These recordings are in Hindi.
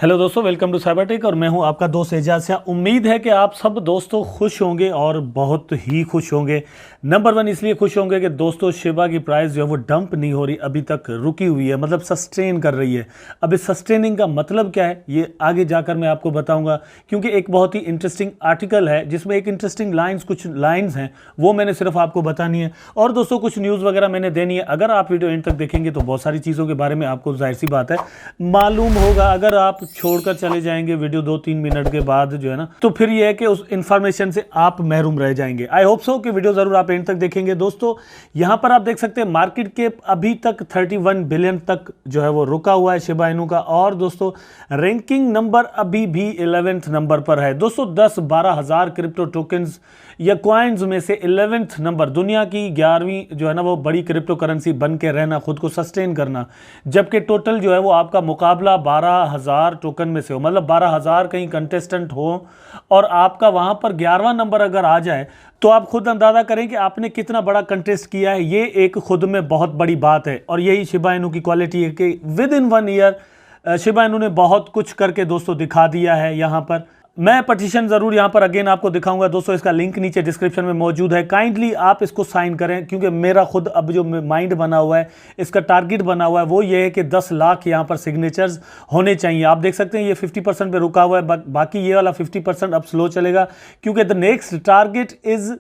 हेलो दोस्तों, वेलकम टू साइबर टेक और मैं हूं आपका दोस्त एजाज शाह। उम्मीद है कि आप सब दोस्तों खुश होंगे और बहुत ही खुश होंगे। नंबर वन इसलिए खुश होंगे कि दोस्तों शिबा की प्राइस जो है वो डंप नहीं हो रही, अभी तक रुकी हुई है, मतलब सस्टेन कर रही है। अब इस सस्टेनिंग का मतलब क्या है ये आगे जाकर मैं आपको बताऊंगा, क्योंकि एक बहुत ही इंटरेस्टिंग आर्टिकल है जिसमें एक इंटरेस्टिंग कुछ लाइन्स हैं वो मैंने सिर्फ आपको बतानी है। और दोस्तों कुछ न्यूज़ वगैरह मैंने देनी है। अगर आप वीडियो एंड तक देखेंगे तो बहुत सारी चीज़ों के बारे में आपको जाहिर सी बात है मालूम होगा। अगर आप छोड़कर चले जाएंगे वीडियो 2-3 मिनट के बाद जो है ना, तो फिर ये है कि उस इंफॉर्मेशन से आप महरूम रह जाएंगे। आई होप सो कि वीडियो जरूर आप एंड तक देखेंगे। दोस्तों यहां पर आप देख सकते हैं मार्केट कैप अभी तक 31 बिलियन तक जो है वो रुका हुआ है शिबा इनू का। और दोस्तों रैंकिंग नंबर अभी भी 11th नंबर पर है। दोस्तों 10-12 हजार क्रिप्टो टोकन्स या कॉइन्स में से 11th नंबर, दुनिया की 11वीं जो है ना वो बड़ी क्रिप्टो करेंसी बन के रहना, खुद को सस्टेन करना, जबकि टोटल जो है वो आपका मुकाबला 12,000 टोकन में से हो, मतलब 12,000 कहीं कंटेस्टेंट हो और आपका वहां पर 11वां नंबर अगर आ जाए तो आप खुद अंदाजा करें कि आपने कितना बड़ा कंटेस्ट किया है। ये एक खुद में बहुत बड़ी बात है और यही शिबा इनू की क्वालिटी है कि with in 1 year Shiba Inu ने बहुत कुछ करके दोस्तों दिखा दिया है। यहां पर मैं पटिशन जरूर यहां पर अगेन आपको दिखाऊंगा दोस्तों, इसका लिंक नीचे डिस्क्रिप्शन में मौजूद है। काइंडली आप इसको साइन करें, क्योंकि मेरा खुद अब जो माइंड बना हुआ है, इसका टारगेट बना हुआ है वो ये है कि 10 लाख यहां पर सिग्नेचर्स होने चाहिए। आप देख सकते हैं ये 50% पे रुका हुआ है, बाकी ये वाला 50% अब स्लो चलेगा, क्योंकि the next target is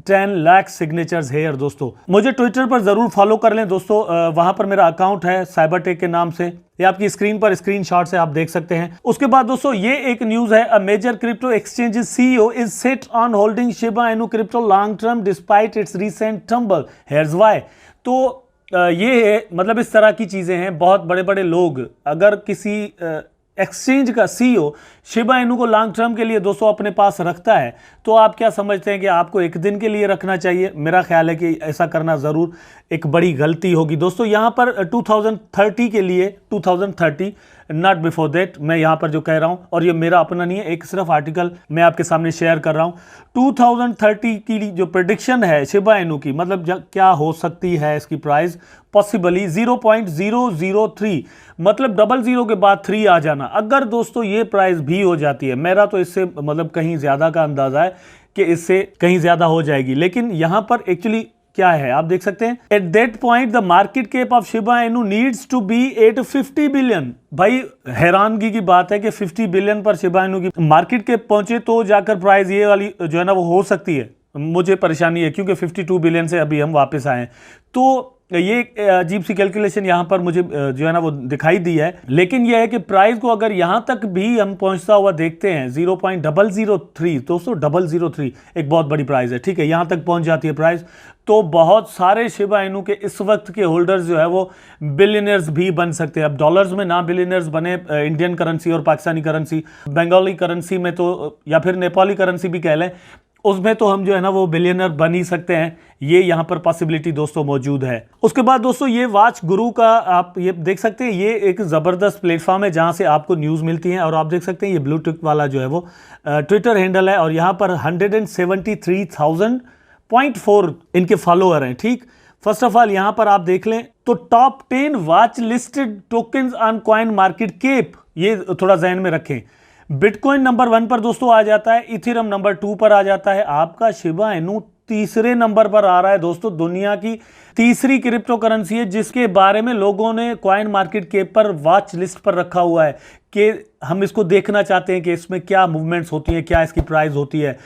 10 lakh signatures here. दोस्तों मुझे ट्विटर पर जरूर फॉलो कर लें दोस्तों, वहां पर मेरा अकाउंट है साइबर टेक के नाम से, ये आपकी स्क्रीन पर स्क्रीनशॉट से आप देख सकते हैं। उसके बाद दोस्तों ये एक न्यूज है, a major crypto exchange CEO is set on holding Shiba Inu crypto long term despite its recent tumble, here's why. तो ये है, मतलब इस तरह की चीजें हैं। बहुत बड़े बड़े लोग अगर किसी एक्सचेंज का सीईओ शिबा इनू को लॉन्ग टर्म के लिए दोस्तों अपने पास रखता है, तो आप क्या समझते हैं कि आपको एक दिन के लिए रखना चाहिए? मेरा ख्याल है कि ऐसा करना ज़रूर एक बड़ी गलती होगी। दोस्तों यहाँ पर 2030 के लिए, 2030 नॉट बिफोर दैट, मैं यहाँ पर जो कह रहा हूँ, और ये मेरा अपना नहीं है, एक सिर्फ आर्टिकल मैं आपके सामने शेयर कर रहा हूँ। 2030 की जो प्रेडिक्शन है शिबा इनू की, मतलब क्या हो सकती है इसकी प्राइस, पॉसिबली 0.003, मतलब 00 के बाद 3 आ जाना। अगर दोस्तों ये प्राइस भी हो जाती है, मेरा तो इससे मतलब कहीं ज्यादा का अंदाजा है कि इससे कहीं ज्यादा हो जाएगी, लेकिन यहां पर एक्चुअली क्या है आप देख सकते हैं, at that point the market cap of Shiba Inu needs to be at 50 billion. भाई हैरानगी की बात है कि 50 बिलियन पर शिबा इनू की मार्केट कैप पहुंचे तो जाकर प्राइस ये वाली जो है ना वो हो सकती है। मुझे परेशानी है क्योंकि 52 बिलियन से अभी हम वापस आए, तो ये अजीब सी कैलकुलेशन यहाँ पर मुझे जो है ना वो दिखाई दी है। लेकिन यह है कि प्राइस को अगर यहाँ तक भी हम पहुँचता हुआ देखते हैं 0.003, दोस्तों 003 एक बहुत बड़ी प्राइस है, ठीक है, यहाँ तक पहुँच जाती है प्राइस, तो बहुत सारे शिबा इनू के इस वक्त के होल्डर्स जो है वो बिलियनर्स भी बन सकते हैं। अब डॉलर्स में ना बिलियनर्स बने, इंडियन करेंसी और पाकिस्तानी करेंसी, बंगाली करेंसी में तो, या फिर नेपाली करेंसी भी कह लें, उसमें तो हम जो है ना वो बिलियनर बन ही सकते हैं। ये यहाँ पर पॉसिबिलिटी दोस्तों मौजूद है। उसके बाद दोस्तों ये वॉच गुरु का आप ये देख सकते हैं, ये एक ज़बरदस्त प्लेटफॉर्म है जहाँ से आपको न्यूज़ मिलती है। और आप देख सकते हैं ये ब्लूटूथ वाला जो है वो ट्विटर हैंडल है, और यहाँ पर 173,000.4 इनके फॉलोअर हैं, ठीक। फर्स्ट ऑफ ऑल यहाँ पर आप देख लें तो top 10 watch listed tokens on coin market cap, ये थोड़ा ज़हन में रखें। बिटकॉइन नंबर 1 पर दोस्तों आ जाता है, इथेरियम नंबर 2 पर आ जाता है, आपका शिबा इनू तीसरे नंबर पर आ रहा है। दोस्तों दुनिया की तीसरी क्रिप्टो करेंसी है जिसके बारे में लोगों ने कॉइन मार्केट कैप पर वॉच लिस्ट पर रखा हुआ है कि हम इसको देखना चाहते हैं कि इसमें क्या मूवमेंट्स होती हैं, क्या इसकी प्राइस होती है।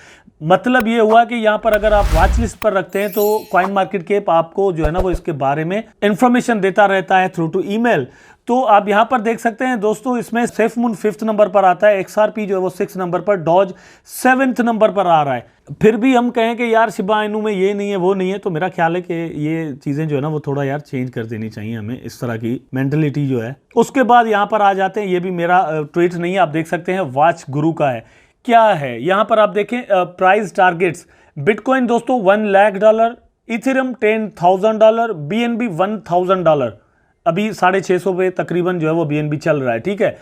मतलब ये हुआ कि यहाँ पर अगर आप वॉच लिस्ट पर रखते हैं तो कॉइन मार्केट कैप आपको जो है ना वो इसके बारे में इंफॉर्मेशन देता रहता है थ्रू टू ईमेल। तो आप यहाँ पर देख सकते हैं दोस्तों, इसमें सेफमून 5th नंबर पर आता है, XRP जो है वो 6th नंबर पर, डॉज 7th नंबर पर आ रहा है। फिर भी हम कहें कि यार शिबा इनू में ये नहीं है वो नहीं है, तो मेरा ख्याल है कि ये चीज़ें जो है ना वो थोड़ा यार चेंज कर देनी चाहिए हमें, इस तरह की मेंटलिटी जो है। उसके बाद यहाँ पर आ जाते हैं, ये भी मेरा ट्वीट नहीं है, आप देख सकते हैं, वॉच गुरु का है। क्या है यहाँ पर आप देखें प्राइस टारगेट्स, बिटकॉइन दोस्तों $1,00,000, इथेरियम $10,000, BNB $1,000, अभी 650 पे तकरीबन जो है वो BNB चल रहा है, ठीक है,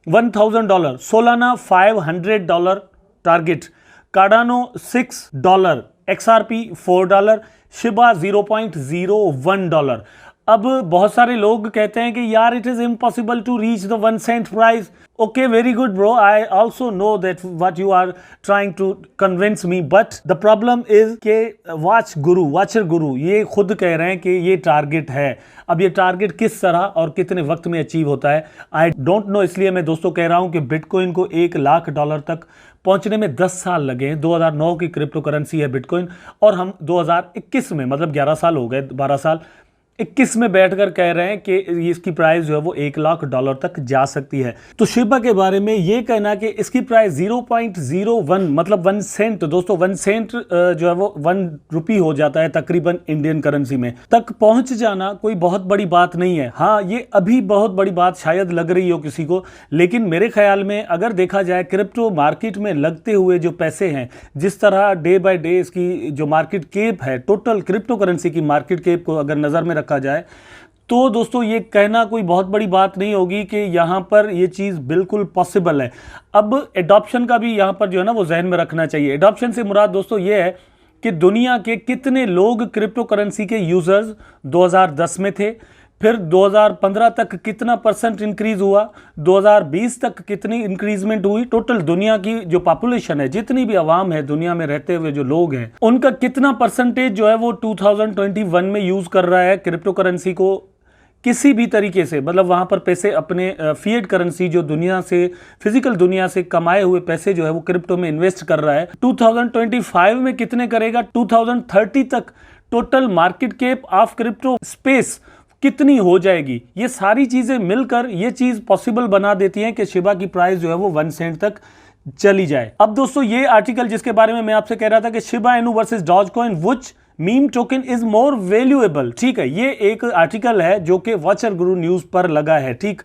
$1,000, सोलाना $500 टारगेट, कार्डानो $6, XRP $4, शिबा $0.01। अब बहुत सारे लोग कहते हैं कि यार it is impossible to reach the 1 cent price. Okay, very good bro, I also know that what you are trying to convince me, but the problem is के वाचर गुरु ये खुद कह रहे हैं कि ये टारगेट है। अब ये टारगेट किस तरह और कितने वक्त में अचीव होता है आई डोंट नो, इसलिए मैं दोस्तों कह रहा हूं कि बिटकॉइन को $1,00,000 तक पहुंचने में 10 साल लगे हैं। 2009 की क्रिप्टो करेंसी है बिटकॉइन, और हम 2021 में, मतलब 11 साल हो गए, 12 साल, 21 में बैठकर कह रहे हैं कि इसकी प्राइस जो है वो $1,00,000 तक जा सकती है। तो शिबा के बारे में ये कहना कि इसकी प्राइस 0.01 मतलब 1 सेंट, दोस्तों 1 सेंट जो है वो 1 रुपी हो जाता है तकरीबन इंडियन करेंसी में, तक पहुंच जाना कोई बहुत बड़ी बात नहीं है। हाँ, ये अभी बहुत बड़ी बात शायद लग रही हो किसी को, लेकिन मेरे ख्याल में अगर देखा जाए क्रिप्टो मार्केट में लगते हुए जो पैसे हैं, जिस तरह डे बाय डे इसकी जो मार्केट कैप है, टोटल क्रिप्टो करेंसी की मार्केट कैप को अगर नजर में रखा जाए, तो दोस्तों ये कहना कोई बहुत बड़ी बात नहीं होगी कि यहां पर ये चीज बिल्कुल पॉसिबल है। अब एडॉप्शन का भी यहां पर जो है ना वो जहन में रखना चाहिए। एडॉप्शन से मुराद दोस्तों ये है कि दुनिया के कितने लोग क्रिप्टो करेंसी के यूजर्स 2010 में थे, फिर 2015 तक कितना % इंक्रीज हुआ, 2020 तक कितनी इंक्रीजमेंट हुई, टोटल दुनिया की जो पॉपुलेशन है, जितनी भी आवाम है दुनिया में रहते हुए जो लोग हैं, उनका कितना % जो है वो 2021 में यूज कर रहा है क्रिप्टो करेंसी को किसी भी तरीके से, मतलब वहां पर पैसे अपने फिएट करेंसी जो दुनिया से, फिजिकल दुनिया से कमाए हुए पैसे जो है वो क्रिप्टो में इन्वेस्ट कर रहा है। 2025 में कितने करेगा, 2030 तक total market cap of crypto space कितनी हो जाएगी, ये सारी चीजें मिलकर ये चीज पॉसिबल बना देती हैं कि शिबा की प्राइस जो है वो 1 सेंट तक चली जाए। अब दोस्तों ये आर्टिकल जिसके बारे में मैं आपसे कह रहा था कि शिबा इनू versus Dogecoin which meme token is more valuable, ठीक है, ये एक आर्टिकल है जो कि वॉचर गुरु न्यूज पर लगा है, ठीक,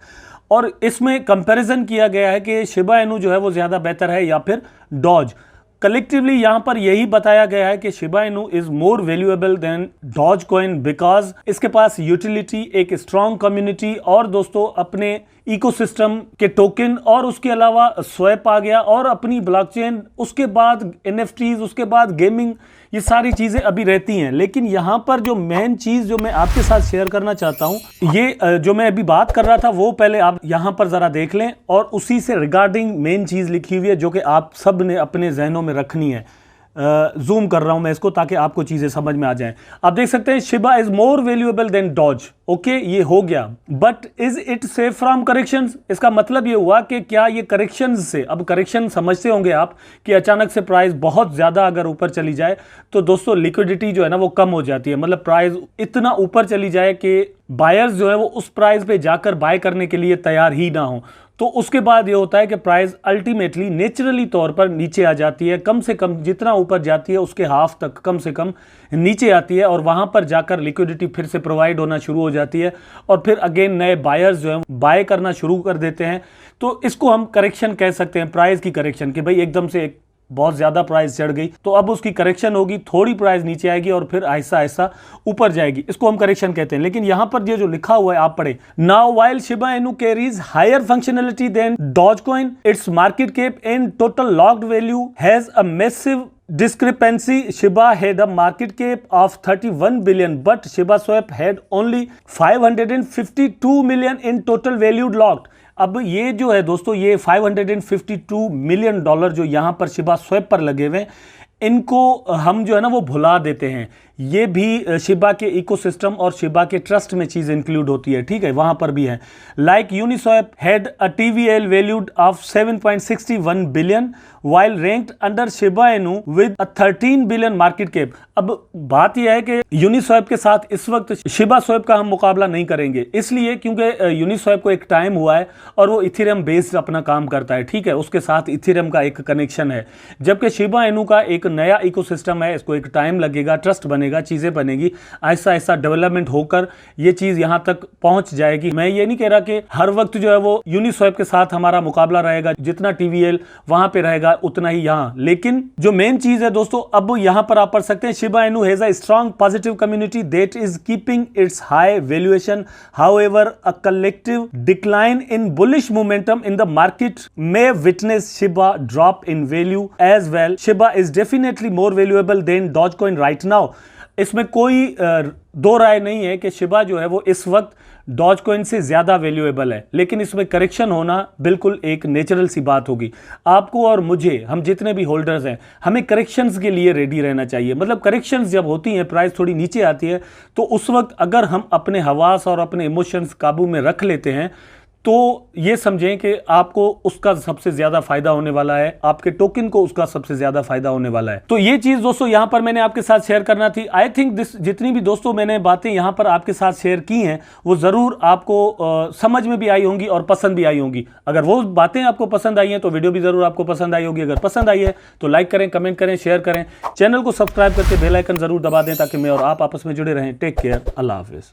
और इसमें कंपैरिजन किया गया है कि शिबा इनू जो है वो ज्यादा बेहतर है या फिर डॉज। कलेक्टिवली यहां पर यही बताया गया है कि Shiba Inu is more valuable than Dogecoin because इसके पास यूटिलिटी, एक स्ट्रॉन्ग कम्युनिटी और दोस्तों अपने इकोसिस्टम के टोकन, और उसके अलावा स्वैप आ गया और अपनी ब्लॉकचेन, उसके बाद एनएफटीज, उसके बाद गेमिंग, ये सारी चीजें अभी रहती हैं। लेकिन यहां पर जो मेन चीज जो मैं आपके साथ शेयर करना चाहता हूं, ये जो मैं अभी बात कर रहा था वो पहले आप यहां पर जरा देख लें, और उसी से रिगार्डिंग मेन चीज लिखी हुई है जो कि आप सब ने अपने जहनों में रखनी है। जूम कर रहा हूं मैं इसको ताकि आपको चीजें समझ में आ जाएं। आप देख सकते हैं Shiba is more valuable than Doge, okay, ये हो गया, but is it safe from corrections, इसका मतलब ये हुआ कि क्या ये करेक्शंस से, अब करेक्शन समझते होंगे आप कि अचानक से प्राइस बहुत ज्यादा अगर ऊपर चली जाए तो दोस्तों लिक्विडिटी जो है ना वो कम हो जाती है, मतलब प्राइस इतना ऊपर चली जाए कि बायर्स जो है वो उस प्राइस पे जाकर बाय करने के लिए तैयार ही ना हो, तो उसके बाद ये होता है कि प्राइस अल्टीमेटली नेचुरली तौर पर नीचे आ जाती है, कम से कम जितना ऊपर जाती है उसके हाफ तक कम से कम नीचे आती है, और वहां पर जाकर लिक्विडिटी फिर से प्रोवाइड होना शुरू हो जाती है, और फिर अगेन नए बायर्स जो है बाय करना शुरू कर देते हैं। तो इसको हम करेक्शन कह सकते हैं, प्राइस की करेक्शन, कि भाई एकदम से एक बहुत ज्यादा प्राइस चढ़ गई तो अब उसकी करेक्शन होगी, थोड़ी प्राइस नीचे आएगी और फिर आहिस्ता आहिस्ता ऊपर जाएगी, इसको हम करेक्शन कहते हैं। लेकिन यहां पर ये जो लिखा हुआ है आप पढ़े, now while Shiba Inu carries higher functionality than Dogecoin, its market cap and total locked value has a massive discrepancy. Shiba had a market cap of 31 billion, but Shiba Swap had only 552 million in total valued locked. अब ये जो है दोस्तों, ये $552 मिलियन जो यहां पर शिबा स्वैप पर लगे हुए, इनको हम जो है ना वो भुला देते हैं। ये भी शिबा के इकोसिस्टम और शिबा के ट्रस्ट में चीज इंक्लूड होती है, ठीक है, वहां पर भी है। Like Uniswap had a TVL valued of 7.61 billion while ranked under Shiba Inu with a 13 billion market cap. अब बात यह है कि यूनिस्वैप के साथ इस वक्त शिबा स्वैप का हम मुकाबला नहीं करेंगे, इसलिए क्योंकि यूनिस्वैप को एक टाइम हुआ है और वो इथेरियम बेस्ड अपना काम करता है, ठीक है, उसके साथ इथेरियम का एक कनेक्शन है, जबकि शिबा इनू का एक नया इकोसिस्टम है, इसको एक टाइम लगेगा, ट्रस्ट बनेगा, चीजें बनेगी, आहिस्ता आहिस्ता डेवलपमेंट होकर ये चीज यहां तक पहुंच जाएगी। मैं ये नहीं कह रहा कि हर वक्त जो है वो यूनिस्वैप के साथ हमारा मुकाबला रहेगा, जितना टीवीएल वहां पे रहेगा उतना ही यहां, लेकिन जो मेन चीज है दोस्तों, अब यहां पर आप पढ़ सकते हैं, Shiba Inu has a strong positive community that is keeping it's high valuation, however a collective decline in bullish momentum in the market may witness Shiba drop in value as well. Shiba is definitely more valuable than Dogecoin right now. इसमें कोई दो राय नहीं है कि शिबा जो है वो इस वक्त डॉज कॉइन से ज़्यादा वैल्यूएबल है, लेकिन इसमें करेक्शन होना बिल्कुल एक नेचुरल सी बात होगी। आपको और मुझे, हम जितने भी होल्डर्स हैं, हमें करेक्शंस के लिए रेडी रहना चाहिए। मतलब करेक्शंस जब होती हैं, प्राइस थोड़ी नीचे आती है, तो उस वक्त अगर हम अपने हवास और अपने इमोशंस काबू में रख लेते हैं तो ये समझें कि आपको उसका सबसे ज्यादा फायदा होने वाला है, आपके टोकन को उसका सबसे ज्यादा फायदा होने वाला है। तो ये चीज दोस्तों यहां पर मैंने आपके साथ शेयर करना थी। आई थिंक दिस, जितनी भी दोस्तों मैंने बातें यहां पर आपके साथ शेयर की हैं वो जरूर आपको समझ में भी आई होंगी और पसंद भी आई होंगी। अगर वो बातें आपको पसंद आई हैं तो वीडियो भी जरूर आपको पसंद आई होगी। अगर पसंद आई है तो लाइक करें, कमेंट करें, शेयर करें, चैनल को सब्सक्राइब करके बेल आइकन जरूर दबा दें ताकि मैं और आप आपस में जुड़े रहें। टेक केयर, अल्लाह हाफिज।